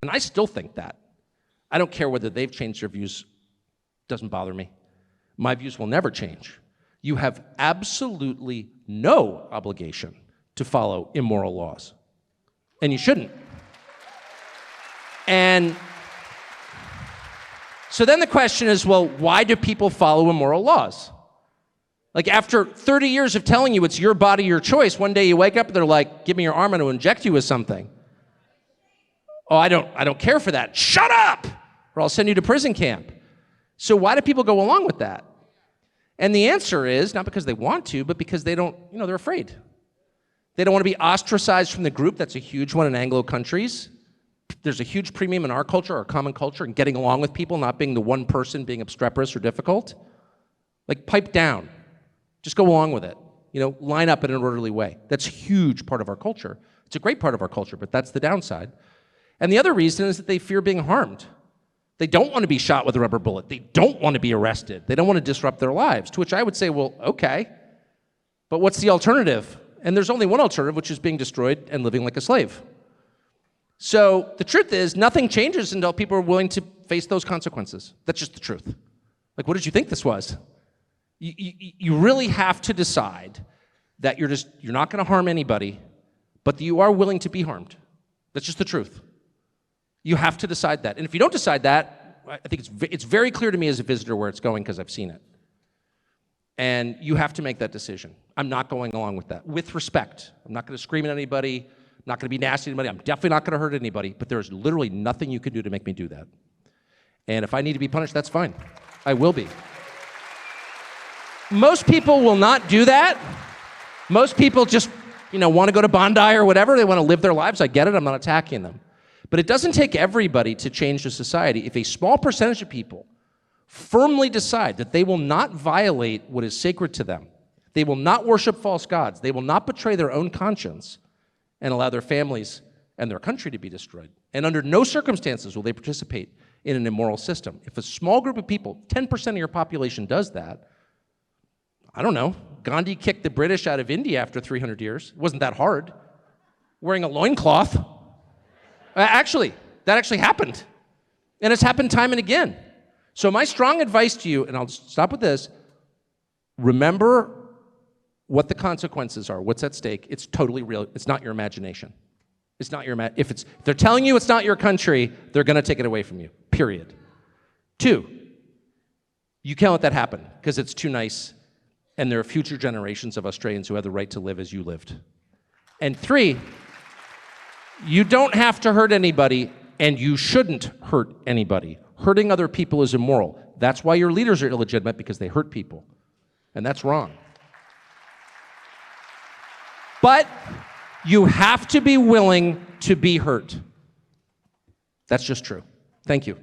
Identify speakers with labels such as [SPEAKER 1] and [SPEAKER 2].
[SPEAKER 1] And I still think that. I don't care whether they've changed their views. Doesn't bother me. My views will never change. You have absolutely no obligation to follow immoral laws. And you shouldn't. And so then the question is, well, why do people follow immoral laws? Like after 30 years of telling you it's your body, your choice, one day you wake up and they're like, give me your arm and I'll inject you with something. Oh, I don't care for that. Shut up, or I'll send you to prison camp. So why do people go along with that? And the answer is not because they want to, but because they don't, they're afraid. They don't want to be ostracized from the group. That's a huge one in Anglo countries. There's a huge premium in our culture, our common culture, in getting along with people, not being the one person being obstreperous or difficult. Like pipe down. Just go along with it. Line up in an orderly way. That's a huge part of our culture. It's a great part of our culture, but that's the downside. And the other reason is that they fear being harmed. They don't want to be shot with a rubber bullet. They don't want to be arrested. They don't want to disrupt their lives, to which I would say, well, okay, but what's the alternative? And there's only one alternative, which is being destroyed and living like a slave. So the truth is, nothing changes until people are willing to face those consequences. That's just the truth. Like, what did you think this was? You really have to decide that you're not going to harm anybody, but that you are willing to be harmed. That's just the truth. You have to decide that. And if you don't decide that, I think it's very clear to me as a visitor where it's going because I've seen it. And you have to make that decision. I'm not going along with that. With respect. I'm not going to scream at anybody. I'm not going to be nasty to anybody. I'm definitely not going to hurt anybody. But there's literally nothing you can do to make me do that. And if I need to be punished, that's fine. I will be. Most people will not do that. Most people just, want to go to Bondi or whatever. They want to live their lives. I get it. I'm not attacking them. But it doesn't take everybody to change the society. If a small percentage of people firmly decide that they will not violate what is sacred to them, they will not worship false gods, they will not betray their own conscience and allow their families and their country to be destroyed. And under no circumstances will they participate in an immoral system. If a small group of people, 10% of your population does that, I don't know, Gandhi kicked the British out of India after 300 years. It wasn't that hard. Wearing a loincloth. Actually, that actually happened. And it's happened time and again. So my strong advice to you, and I'll stop with this, remember what the consequences are, what's at stake. It's totally real. It's not your imagination. It's not your if they're telling you it's not your country, they're going to take it away from you, period. 2, you can't let that happen because it's too nice, and there are future generations of Australians who have the right to live as you lived. And 3, you don't have to hurt anybody, and you shouldn't hurt anybody. Hurting other people is immoral. That's why your leaders are illegitimate, because they hurt people. And that's wrong. But you have to be willing to be hurt. That's just true. Thank you.